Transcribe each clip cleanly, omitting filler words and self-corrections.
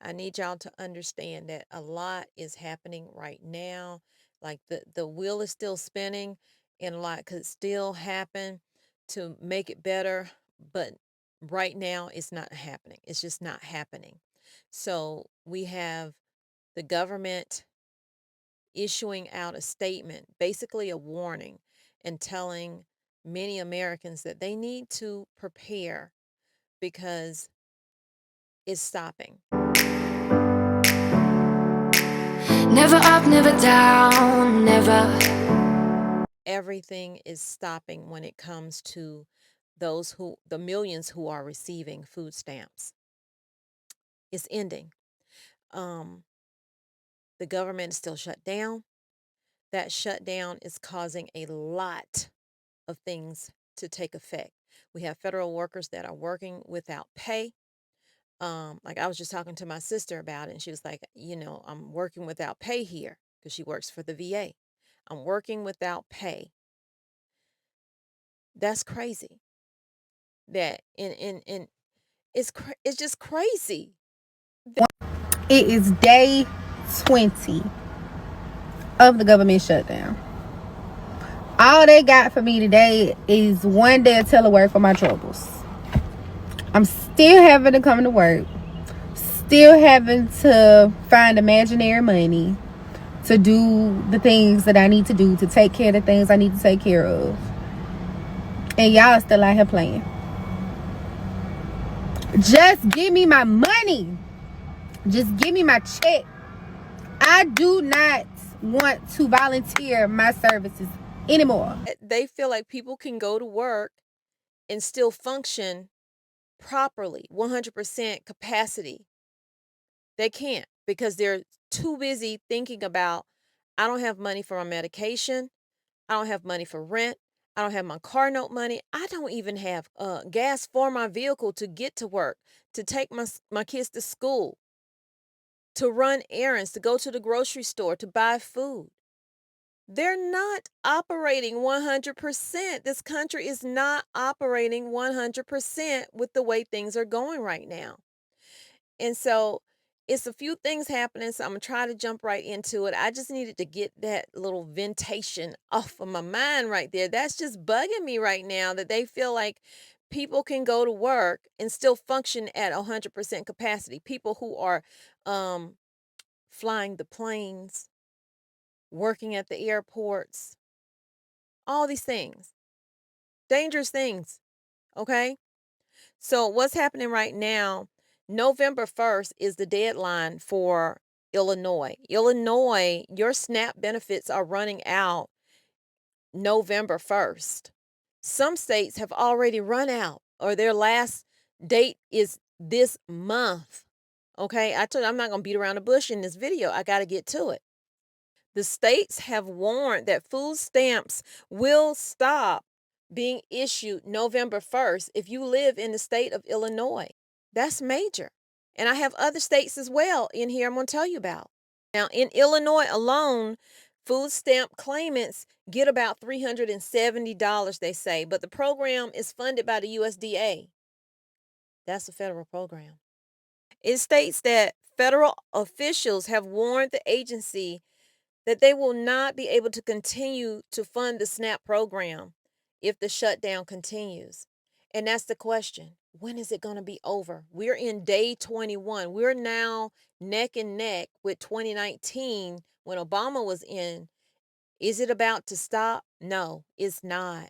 I need y'all to understand that a lot is happening right now. Like the wheel is still spinning and a lot could still happen to make it better, but right now it's not happening. It's just not happening. So we have the government issuing out a statement, basically a warning, and telling many Americans that they need to prepare because it's stopping. Never up, never down, never. Everything is stopping when it comes to the millions who are receiving food stamps. It's ending. Um, the government is still shut down. That shutdown is causing a lot of things to take effect. We have federal workers that are working without pay. Like I was just talking to my sister about it, and she was like, I'm working without pay here because she works for the VA. I'm working without pay. That's crazy. That and it's just crazy. It is day 20 of the government shutdown. All they got for me today is one day of telework for my troubles. I'm still having to come to work, still having to find imaginary money to do the things that I need to do, to take care of the things I need to take care of. And y'all still out here playing. Just give me my money. Just give me my check. I do not want to volunteer my services anymore. They feel like people can go to work and still function properly, 100% capacity. They can't because they're too busy thinking about, I don't have money for my medication. I don't have money for rent. I don't have my car note money. I don't even have gas for my vehicle to get to work, to take my kids to school, to run errands, to go to the grocery store, to buy food. They're not operating 100%. This country is not operating 100% with the way things are going right now. And so it's a few things happening. So I'm going to try to jump right into it. I just needed to get that little ventation off of my mind right there. That's just bugging me right now that they feel like people can go to work and still function at 100% capacity. People who are flying the planes, working at the airports, all these things, dangerous things. Okay. So what's happening right now? November 1st is the deadline for Illinois. Illinois, your SNAP benefits are running out November 1st. Some states have already run out or their last date is this month. Okay. I told you I'm not going to beat around the bush in this video. I got to get to it. The states have warned that food stamps will stop being issued November 1st if you live in the state of Illinois. That's major. And I have other states as well in here I'm going to tell you about. Now, in Illinois alone, food stamp claimants get about $370, they say, but the program is funded by the USDA. That's a federal program. It states that federal officials have warned the agency that they will not be able to continue to fund the SNAP program if the shutdown continues. And that's the question. When is it going to be over? We're in day 21. We're now neck and neck with 2019 when Obama was in. Is it about to stop? No, it's not.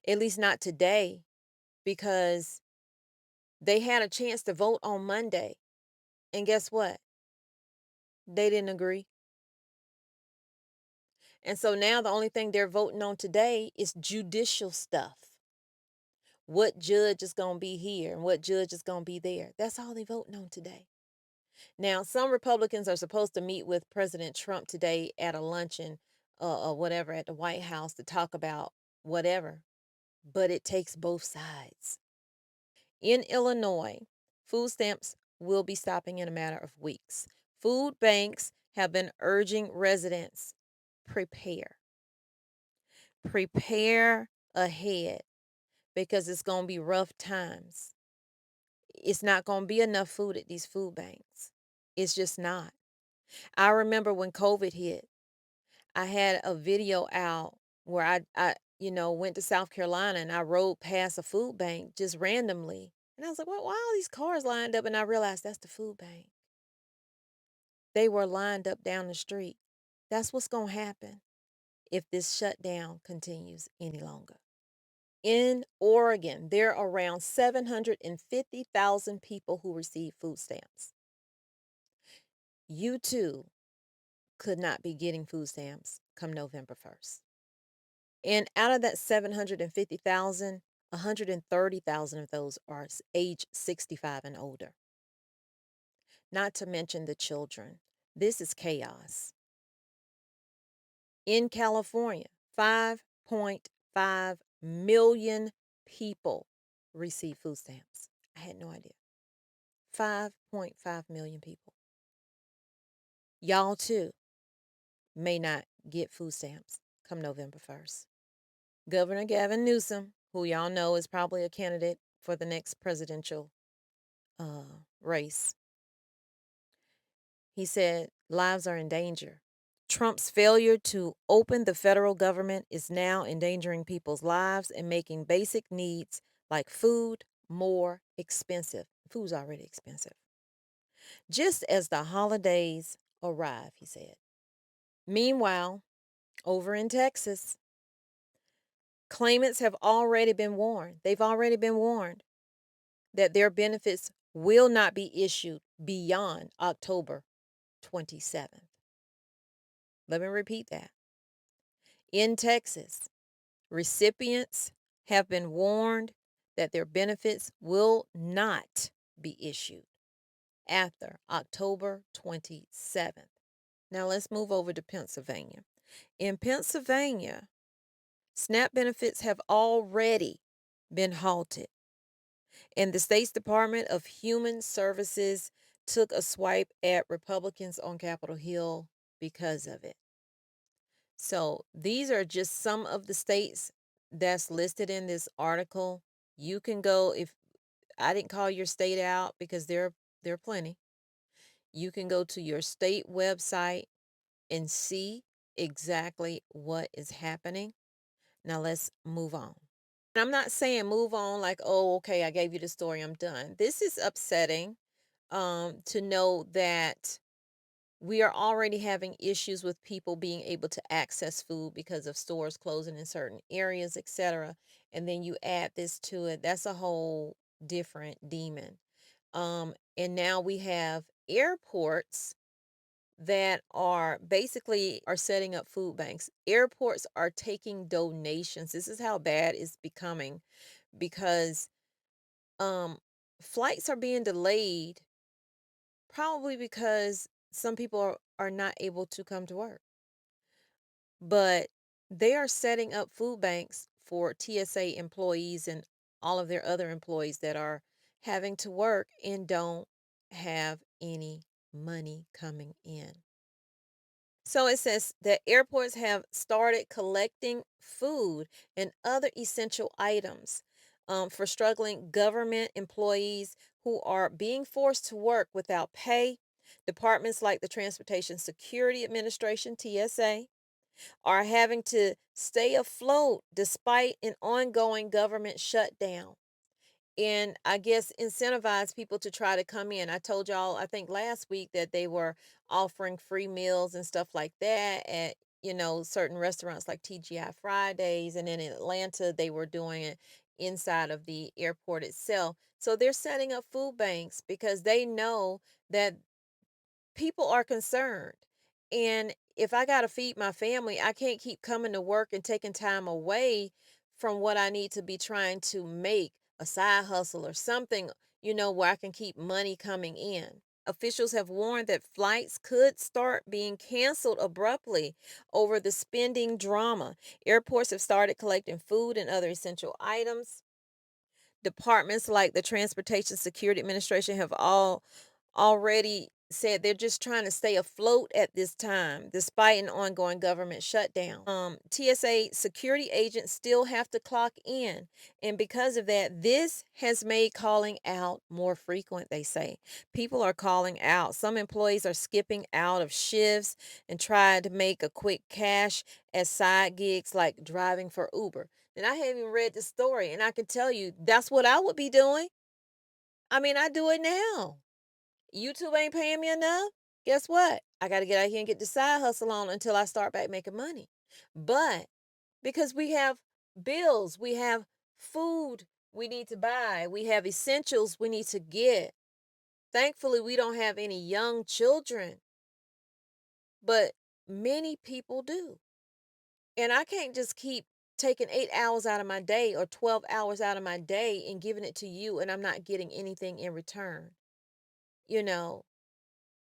At least not today, because they had a chance to vote on Monday. And guess what? They didn't agree. And so now the only thing they're voting on today is judicial stuff. What judge is going to be here and what judge is going to be there. That's all they're voting on today. Now, some Republicans are supposed to meet with President Trump today at a luncheon or whatever at the White House to talk about whatever. But it takes both sides. In Illinois, food stamps will be stopping in a matter of weeks. Food banks have been urging residents, prepare. Prepare ahead because it's going to be rough times. It's not going to be enough food at these food banks. It's just not. I remember when COVID hit, I had a video out where I went to South Carolina and I rode past a food bank just randomly. And I was like, well, why are all these cars lined up? And I realized that's the food bank. They were lined up down the street. That's what's going to happen if this shutdown continues any longer. In Oregon, there are around 750,000 people who receive food stamps. You too could not be getting food stamps come November 1st. And out of that 750,000, 130,000 of those are age 65 and older. Not to mention the children. This is chaos. In California, 5.5 million people receive food stamps. I had no idea. 5.5 million people. Y'all too may not get food stamps come November 1st. Governor Gavin Newsom, who y'all know is probably a candidate for the next presidential race, he said lives are in danger. Trump's failure to open the federal government is now endangering people's lives and making basic needs like food more expensive. Food's already expensive. Just as the holidays arrive, he said. Meanwhile, over in Texas, claimants have already been warned. They've already been warned that their benefits will not be issued beyond October 27th. Let me repeat that. In Texas, recipients have been warned that their benefits will not be issued after October 27th. Now let's move over to Pennsylvania. In Pennsylvania, SNAP benefits have already been halted, and the state's Department of Human Services took a swipe at Republicans on Capitol Hill because of it. So these are just some of the states that's listed in this article. You can go, if I didn't call your state out because there are plenty. You can go to your state website and see exactly what is happening. Now let's move on. And I'm not saying move on like, oh, okay, I gave you the story, I'm done. This is upsetting to know that we are already having issues with people being able to access food because of stores closing in certain areas, etc. And then you add this to it. That's a whole different demon. And now we have airports that are basically are setting up food banks. Airports are taking donations. This is how bad it's becoming because flights are being delayed probably because some people are not able to come to work. But they are setting up food banks for TSA employees and all of their other employees that are having to work and don't have any money coming in. So it says that airports have started collecting food and other essential items for struggling government employees who are being forced to work without pay. Departments like the Transportation Security Administration, TSA, are having to stay afloat despite an ongoing government shutdown. And I guess incentivize people to try to come in. I told y'all, I think last week, that they were offering free meals and stuff like that at, certain restaurants like TGI Fridays. And then in Atlanta, they were doing it inside of the airport itself. So they're setting up food banks because they know that people are concerned. And if I got to feed my family, I can't keep coming to work and taking time away from what I need to be trying to make a side hustle or something, where I can keep money coming in. Officials have warned that flights could start being canceled abruptly over the spending drama. Airports have started collecting food and other essential items. Departments like the Transportation Security Administration have already said they're just trying to stay afloat at this time, despite an ongoing government shutdown. TSA security agents still have to clock in. And because of that, this has made calling out more frequent, they say. People are calling out. Some employees are skipping out of shifts and trying to make a quick cash as side gigs like driving for Uber. And I haven't even read the story, and I can tell you that's what I would be doing. I mean, I do it now. YouTube ain't paying me enough. Guess what? I got to get out here and get the side hustle on until I start back making money. But because we have bills, we have food we need to buy, we have essentials we need to get. Thankfully, we don't have any young children, but many people do. And I can't just keep taking 8 hours out of my day or 12 hours out of my day and giving it to you, and I'm not getting anything in return. You know,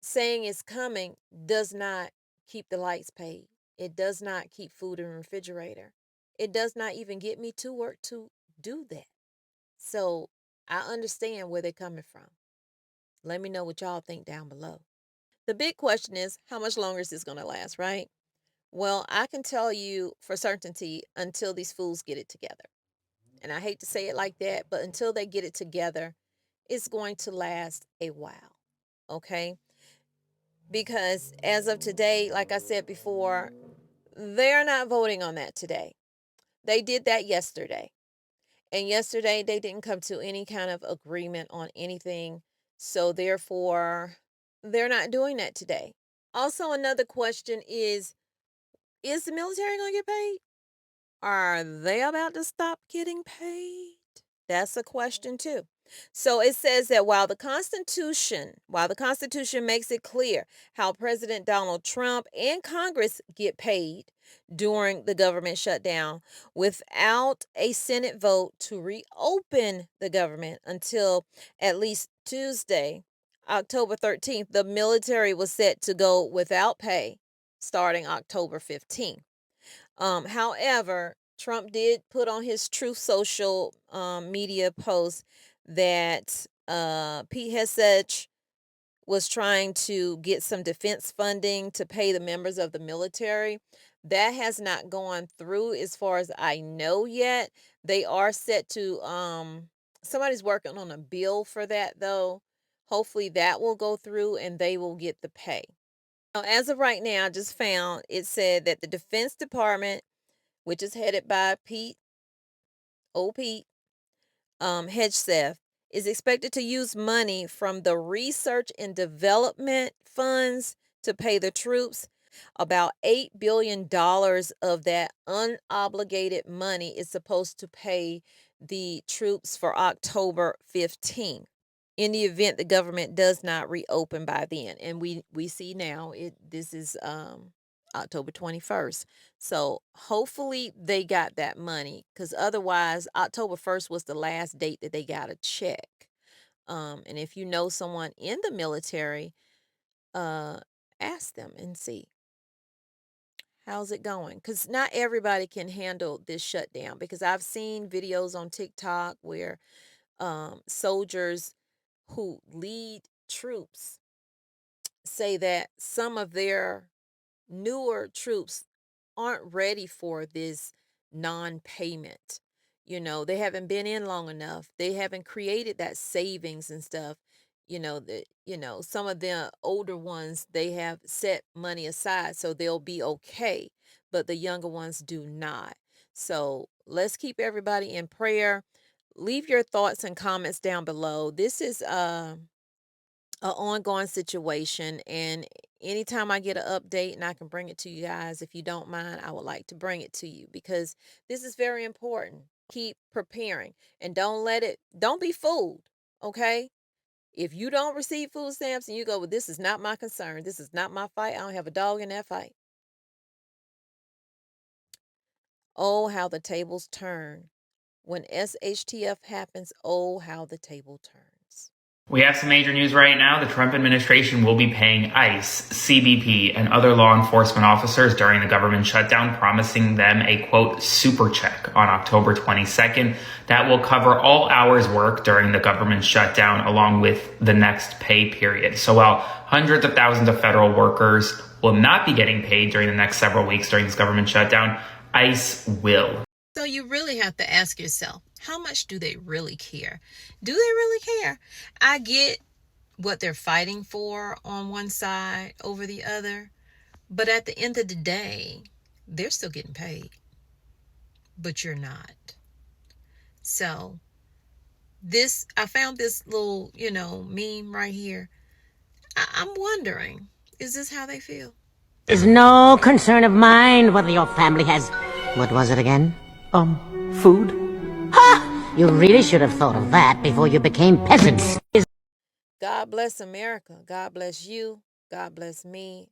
saying it's coming does not keep the lights paid. It does not keep food in the refrigerator. It does not even get me to work to do that. So I understand where they're coming from. Let me know what y'all think down below. The big question is, how much longer is this going to last, right? Well, I can tell you for certainty until these fools get it together. And I hate to say it like that, but until they get it together, it's going to last a while. Okay? Because as of today, like I said before, they're not voting on that today. They did that yesterday. And yesterday, they didn't come to any kind of agreement on anything. So, therefore, they're not doing that today. Also, another question is the military going to get paid? Are they about to stop getting paid? That's a question too. So it says that while the Constitution makes it clear how President Donald Trump and Congress get paid during the government shutdown without a Senate vote to reopen the government until at least Tuesday, October 13th, the military was set to go without pay starting October 15th. However, Trump did put on his Truth Social media post that Pete Hegseth was trying to get some defense funding to pay the members of the military. That has not gone through as far as I know yet. They are set to somebody's working on a bill for that though. Hopefully that will go through and they will get the pay. Now, as of right now, I just found it said that the Defense Department, which is headed by Pete Hegseth, is expected to use money from the research and development funds to pay the troops. About $8 billion of that unobligated money is supposed to pay the troops for October 15th. In the event the government does not reopen by then, and we see now this is October 21st. So hopefully they got that money, because otherwise October 1st was the last date that they got a check. And if you know someone in the military, ask them and see how's it going, because not everybody can handle this shutdown. Because I've seen videos on TikTok where soldiers who lead troops say that some of their newer troops aren't ready for this non-payment. They haven't been in long enough. They haven't created that savings and stuff. Some of the older ones, they have set money aside so they'll be okay, but the younger ones do not. So let's keep everybody in prayer. Leave your thoughts and comments down below. This is an ongoing situation, and anytime I get an update and I can bring it to you guys, if you don't mind, I would like to bring it to you, because this is very important. Keep preparing, and don't be fooled. Okay, if you don't receive food stamps and you go, well, this is not my concern, this is not my fight, I don't have a dog in that fight. Oh, how the tables turn when SHTF happens. Oh, how the table turns. We have some major news right now. The Trump administration will be paying ICE, CBP, and other law enforcement officers during the government shutdown, promising them a, quote, super check on October 22nd that will cover all hours worked during the government shutdown along with the next pay period. So while hundreds of thousands of federal workers will not be getting paid during the next several weeks during this government shutdown, ICE will. So you really have to ask yourself, how much do they really care? Do they really care? I get what they're fighting for on one side over the other, but at the end of the day, they're still getting paid, but you're not. So I found this little, meme right here. I'm wondering, is this how they feel? It's no concern of mine whether your family has... What was it again? Food? Ha! You really should have thought of that before you became peasants. God bless America. God bless you. God bless me.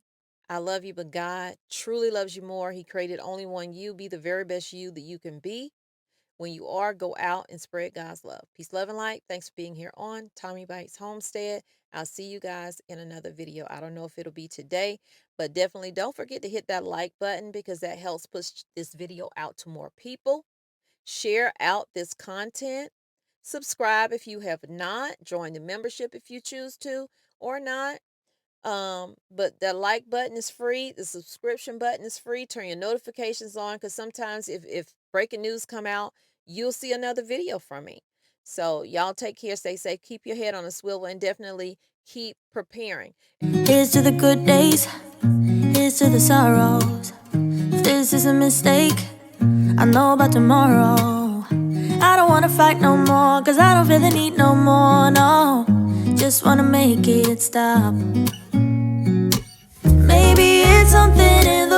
I love you, but God truly loves you more. He created only one you. Be the very best you that you can be. When you are, go out and spread God's love. Peace, love, and light. Thanks for being here on Tommybites Homestead. I'll see you guys in another video. I don't know if it'll be today, but definitely don't forget to hit that like button because that helps push this video out to more people. Share out this content. Subscribe if you have not. Join the membership if you choose to or not. But the like button is free. The subscription button is free. Turn your notifications on because sometimes if breaking news come out, you'll see another video from me. So y'all take care, stay safe, keep your head on a swivel, and definitely keep preparing. Here's to the good days, here's to the sorrows. If this is a mistake, I know about tomorrow. I don't wanna fight no more, cause I don't feel the need no more, no. Just wanna make it stop. Maybe it's something in